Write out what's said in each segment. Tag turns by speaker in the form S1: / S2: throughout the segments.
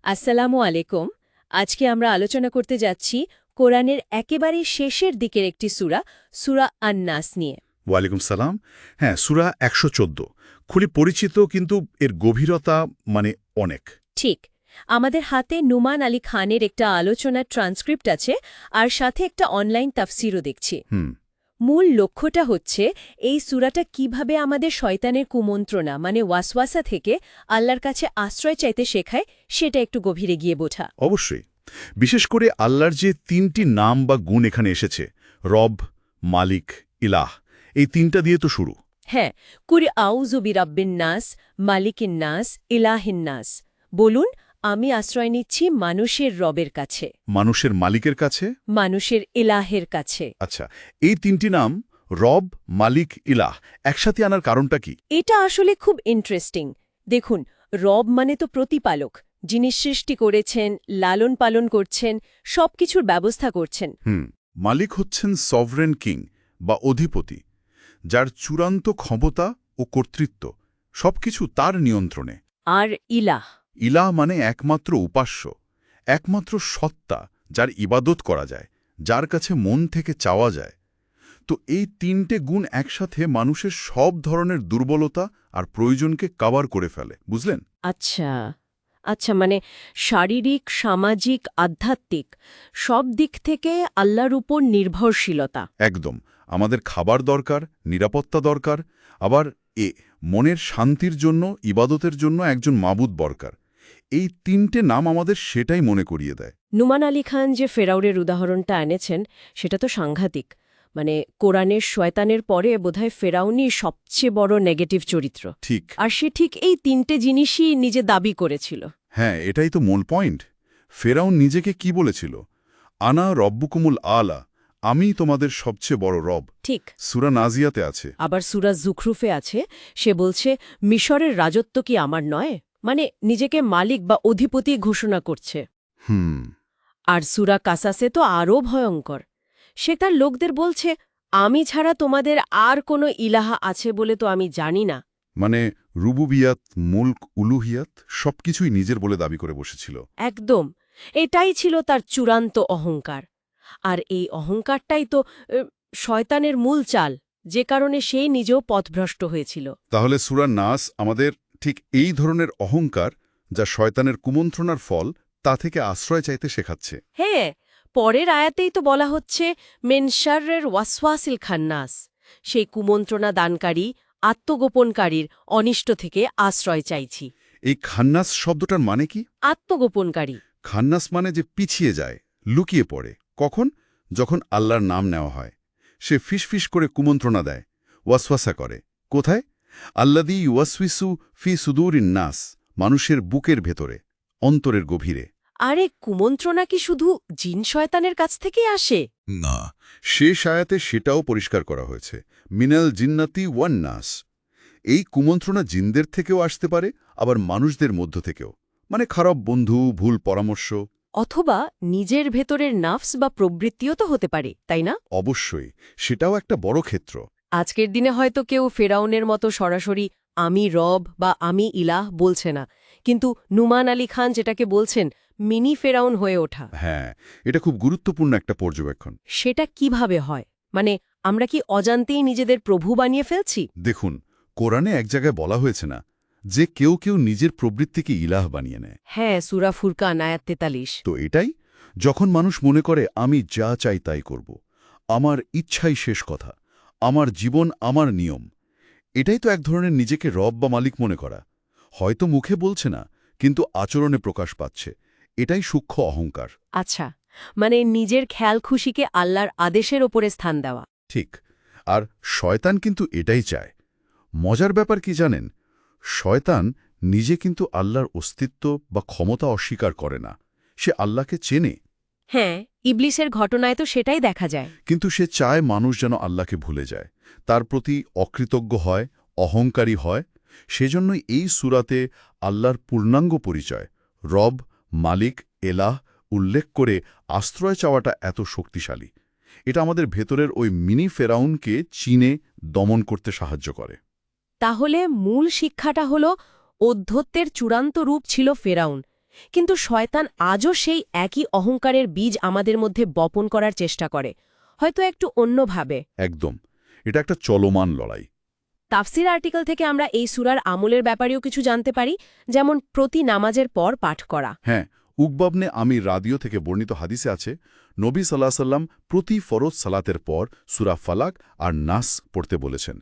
S1: আসসালামু আলাইকুম। আজকে আমরা আলোচনা করতে যাচ্ছি কোরআনের একেবারে শেষের দিকের একটি সূরা, সূরা আন-নাস নিয়ে।
S2: ওয়ালাইকুম সালাম। হ্যাঁ, সূরা ১১৪ খুবই পরিচিত, কিন্তু এর গভীরতা অনেক।
S1: ঠিক। আমাদের হাতে নুমান আলী খানের একটা আলোচনার ট্রান্সক্রিপ্ট আছে, আর সাথে একটা অনলাইন তাফসিরও দেখছি। মূল লক্ষ্যটা হচ্ছে এই সূরাটা কিভাবে আমাদের শয়তানের কুমন্ত্রণা ওয়াসওয়াসা থেকে আল্লাহর কাছে আশ্রয় চাইতে শেখায়, সেটা একটু গভীরে গিয়ে বোঝা।
S2: অবশ্যই। বিশেষ করে আল্লাহর যে তিনটি নাম বা গুণ এখানে এসেছে, রব, মালিক, ইলাহ, এই তিনটা দিয়ে তো শুরু।
S1: হ্যাঁ, কুল আউযু বিরাব্বিন নাস, মালিকিন নাস, ইলাহিন নাস। বলুন, আমি আশ্রয় নিচ্ছি মানুষের রবের কাছে,
S2: মানুষের মালিকের কাছে।
S1: মানুষের ইলাহের কাছে।
S2: আচ্ছা, এই তিনটি নাম রব, মালিক, ইলাহ একসাথে আনার কারণটা কি?
S1: এটা আসলে খুব ইন্টারেস্টিং। দেখুন, রব মানে তো প্রতিপালক, যিনি সৃষ্টি করেছেন, লালন পালন করছেন, সবকিছুর ব্যবস্থা করছেন।
S2: মালিক হচ্ছেন সভরেন কিং বা অধিপতি, যার চূড়ান্ত ক্ষমতা ও কর্তৃত্ব সবকিছু তার নিয়ন্ত্রণে।
S1: আর ইলাহ,
S2: ইলাহ মানে একমাত্র উপাস্য, একমাত্র সত্তা, যার ইবাদত করা যায়, যার কাছে মন থেকে চাওয়া যায়। তো এই তিনটে গুণ একসাথে মানুষের সব ধরনের দুর্বলতা আর প্রয়োজনকে কাভার করে ফেলে, বুঝলেন?
S1: আচ্ছা আচ্ছা, শারীরিক, সামাজিক, আধ্যাত্মিক সব দিক থেকে আল্লাহর উপর নির্ভরশীলতা।
S2: একদম। আমাদের খাবার দরকার, নিরাপত্তা দরকার, আবার মনের শান্তির জন্য, ইবাদতের জন্য একজন মাবুদ দরকার। এই তিনটে নাম আমাদের সেটাই মনে করিয়ে দেয়।
S1: নুমান আলী খান যে ফেরাউরের উদাহরণটা এনেছেন, সেটা তো সাংঘাতিক। কোরআনের শয়তানের পরে বোধহয় ফেরাউনই সবচেয়ে বড় নেগেটিভ চরিত্র।
S2: ঠিক।
S1: আর সে ঠিক এই তিনটে জিনিসই নিজে দাবি করেছিল।
S2: হ্যাঁ, এটাই তো মূল পয়েন্ট। ফেরাউন নিজেকে কি বলেছিল? আনা রব্বুকুমুল আলা, আমি তোমাদের সবচেয়ে বড় রব।
S1: ঠিক।
S2: সূরা নাজিয়াতে আছে।
S1: আবার সূরা জুখরুফে আছে, সে বলছে মিশরের রাজত্ব কি আমার নয়, নিজেকে মালিক বা অধিপতি ঘোষণা করছে। আর সূরা কাসাসে তো আরও ভয়ঙ্কর। সে তার লোকদের বলছে, আমি ছাড়া তোমাদের আর কোনো ইলাহা আছে বলে তো আমি জানি না।
S2: রুবুবিয়াত, মুলক, উলুহিয়াত সবকিছুই নিজের বলে দাবি করে বসেছিল।
S1: একদম। এটাই ছিল তার চূড়ান্ত অহংকার। আর এই অহংকারটাই তো শয়তানের মূল চাল, যে কারণে সেই নিজেও পথভ্রষ্ট হয়েছিল।
S2: তাহলে সূরা নাস আমাদের ঠিক এই ধরনের অহংকার, যা শয়তানের কুমন্ত্রণার ফল, তা থেকে আশ্রয় চাইতে শেখাচ্ছে।
S1: হ্যাঁ, পরের আয়াতেই তো বলা হচ্ছে মিন শাররিল ওয়াসওয়াসিল খান্নাস, সেই কুমন্ত্রণা দানকারী, আত্মগোপনকারীর অনিষ্ট থেকে আশ্রয় চাইছি।
S2: এই খান্নাস শব্দটার মানে কি?
S1: আত্মগোপনকারী।
S2: খান্নাস মানে যে পিছিয়ে যায়, লুকিয়ে পড়ে। কখন? যখন আল্লাহর নাম নেওয়া হয়। সে ফিসফিস করে কুমন্ত্রণা দেয়, ওয়াসওয়াসা করে। কোথায়? আল্লাযী ইউওয়াসওয়িসু ফি সুদুরিন নাস, মানুষের বুকের ভেতরে, অন্তরের গভীরে।
S1: আরে, কুমন্ত্রণা কি শুধু জিন শয়তানের কাছ থেকেই আসে?
S2: না, শেষ আয়াতে সেটাও পরিষ্কার করা হয়েছে। মিনাল জিন্নাতি ওয়ান নাস। এই কুমন্ত্রণা জিনদের থেকেও আসতে পারে, আবার মানুষদের মধ্য থেকেও। খারাপ বন্ধু, ভুল পরামর্শ,
S1: অথবা নিজের ভেতরের নাফস বা প্রবৃত্তিও তো হতে পারে, তাই না?
S2: অবশ্যই, সেটাও একটা বড় ক্ষেত্র।
S1: আজকের দিনে হয়তো কেউ ফেরাউনের মতো সরাসরি আমি রব বা আমি ইলাহ বলছে না, কিন্তু নুমান আলী খান যেটাকে বলছেন মিনি ফেরাউন হয়ে ওঠা।
S2: হ্যাঁ, এটা খুব গুরুত্বপূর্ণ একটা পর্যবেক্ষণ।
S1: সেটা কিভাবে হয়? আমরা কি অজান্তেই নিজেদের প্রভু বানিয়ে ফেলছি?
S2: দেখুন, কোরআনে এক জায়গায় বলা হয়েছে না যে কেউ কেউ নিজের প্রবৃত্তিকে ইলাহ বানিয়ে নেয়?
S1: হ্যাঁ, সূরা ফুরকান আয়াত ৪৩।
S2: তো এটাই, যখন মানুষ মনে করে আমি যা চাই তাই করব, আমার ইচ্ছাই শেষ কথা, আমার জীবন আমার নিয়ম, এটাই তো এক ধরনের নিজেকে রব বা মালিক মনে করা। হয়তো মুখে বলছে না, কিন্তু আচরণে প্রকাশ পাচ্ছে। এটাই সূক্ষ্ম অহংকার।
S1: আচ্ছা, নিজের খেয়াল খুশিকে আল্লাহর আদেশের ওপরে স্থান দেওয়া।
S2: ঠিক। আর শয়তান কিন্তু এটাই চায়। মজার ব্যাপার কি জানেন? শয়তান নিজে কিন্তু আল্লাহর অস্তিত্ব বা ক্ষমতা অস্বীকার করে না। সে আল্লাহকে চেনে।
S1: হ্যাঁ, ইবলিসের ঘটনায় তো সেটাই দেখা যায়।
S2: কিন্তু সে চায় মানুষ যেন আল্লাহকে ভুলে যায়, তার প্রতি অকৃতজ্ঞ হয়, অহংকারী হয়। সেজন্যই এই সূরাতে আল্লাহর পূর্ণাঙ্গ পরিচয়, রব, মালিক, এলাহ উল্লেখ করে আশ্রয় চাওয়াটা এত শক্তিশালী। এটা আমাদের ভেতরের ওই মিনি ফেরাউনকে চিনে দমন করতে সাহায্য করে।
S1: তাহলে মূল শিক্ষাটা হল, অধ্যত্বের চূড়ান্ত রূপ ছিল ফেরাউন, কিন্তু শয়তান আজও সেই একই অহংকারের বীজ আমাদের মধ্যে বপন করার চেষ্টা করে, হয়তো একটু অন্যভাবে।
S2: একদম। এটা একটা চলমান লড়াই।
S1: তাফসির আর্টিকেল থেকে আমরা এই সূরার আমলের ব্যাপারেও কিছু জানতে পারি, যেমন প্রতি নামাজের পর পাঠ করা।
S2: হ্যাঁ, উকবাবনে আমি রাদিও থেকে বর্ণিত হাদিসে আছে, নবী সাল্লাহ সাল্লাম প্রতি ফরজ সালাতের পর সূরা ফালাক আর নাস পড়তে বলেছেন।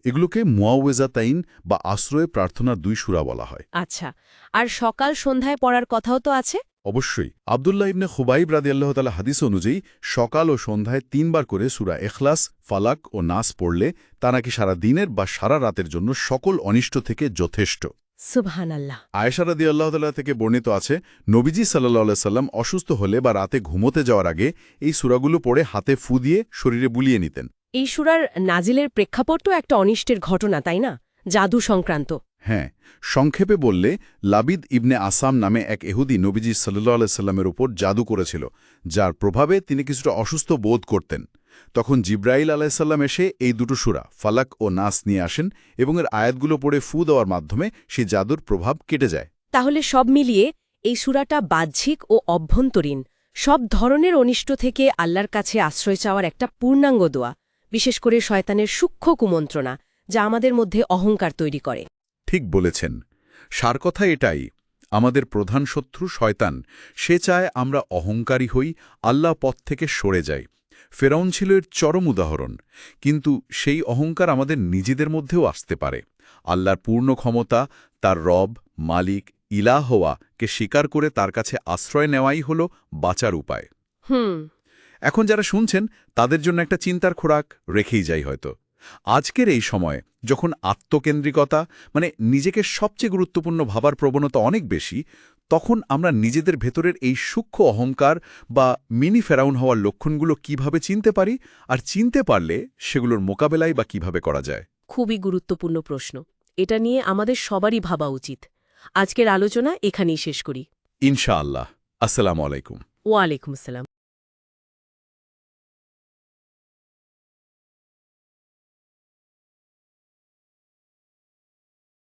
S2: এগুলোকে মুআউযযাতাইন বা আশ্রয় প্রার্থনার 2 সূরা বলা হয়।
S1: আচ্ছা, আর সকাল সন্ধ্যায় পড়ার কথাও তো আছে।
S2: অবশ্যই। আব্দুল্লাহ ইবনে খুবাইব রাদিয়াল্লাহু তাআলা হাদিস অনুযায়ী সকাল ও সন্ধ্যায় 3 বার করে সূরা ইখলাস, ফালাক ও নাস পড়লে তা নাকি সারা দিনের বা সারা রাতের জন্য সকল অনিষ্ট থেকে যথেষ্ট।
S1: সুবহানাল্লাহ।
S2: আয়েশা রাদিয়াল্লাহু তাআলা থেকে বর্ণিত আছে, নবীজি সাল্লাল্লাহু আলাইহি সাল্লাম অসুস্থ হলে বা রাতে ঘুমোতে যাওয়ার আগে এই সূরাগুলো পড়ে হাতে ফু দিয়ে শরীরে বুলিয়ে নিতেন।
S1: এই সূরার নাজিলের প্রেক্ষাপট তো একটা অনিষ্টের ঘটনা, তাই না? জাদু সংক্রান্ত।
S2: হ্যাঁ, সংক্ষেপে বললে লাবিদ ইবনে আসাম নামে এক ইহুদি নবীজি সাল্লাল্লাহু আলাইহি সাল্লামের উপর জাদু করেছিল, যার প্রভাবে তিনি কিছুটা অসুস্থ বোধ করতেন। তখন জিব্রাইল আলাইহিসসালাম এসে এই 2 সূরা ফালাক ও নাস নিয়ে আসেন এবং এর আয়াতগুলো পড়ে ফু দেওয়ার মাধ্যমে সেই জাদুর প্রভাব কেটে যায়।
S1: তাহলে সব মিলিয়ে এই সূরাটা বাহ্যিক ও অভ্যন্তরীণ সব ধরনের অনিষ্ট থেকে আল্লাহর কাছে আশ্রয় চাওয়ার একটা পূর্ণাঙ্গ দোয়া, বিশেষ করে শয়তানের সূক্ষ্ম কুমন্ত্রণা, যা আমাদের মধ্যে অহংকার তৈরি করে।
S2: ঠিক বলেছেন। সার কথা এটাই, আমাদের প্রধান শত্রু শয়তান। সে চায় আমরা অহংকারী হই, আল্লাহ পথ থেকে সরে যাই। ফেরাউন ছিল এর চরম উদাহরণ। কিন্তু সেই অহংকার আমাদের নিজেদের মধ্যেও আসতে পারে। আল্লাহর পূর্ণ ক্ষমতা, তার রব, মালিক, ইলাহ হওয়াকে স্বীকার করে তার কাছে আশ্রয় নেওয়াই হল বাঁচার উপায়। এখন যারা শুনছেন তাদের জন্য একটা চিন্তার খোরাক রেখেই যাই হয়তো। আজকের এই সময় যখন আত্মকেন্দ্রিকতা মানে নিজেকে সবচেয়ে গুরুত্বপূর্ণ ভাবার প্রবণতা অনেক বেশি, তখন আমরা নিজেদের ভেতরের এই সূক্ষ্ম অহংকার বা মিনি ফেরাউন হওয়ার লক্ষণগুলো কিভাবে চিনতে পারি, আর চিনতে পারলে সেগুলোর মোকাবেলাই বা কিভাবে করা যায়?
S1: খুবই গুরুত্বপূর্ণ প্রশ্ন। এটা নিয়ে আমাদের সবারই ভাবা উচিত। আজকের আলোচনা এখানেই শেষ করি।
S2: ইনশাআল্লাহ। আসসালামু আলাইকুম।
S1: ওয়ালাইকুম আসসালাম।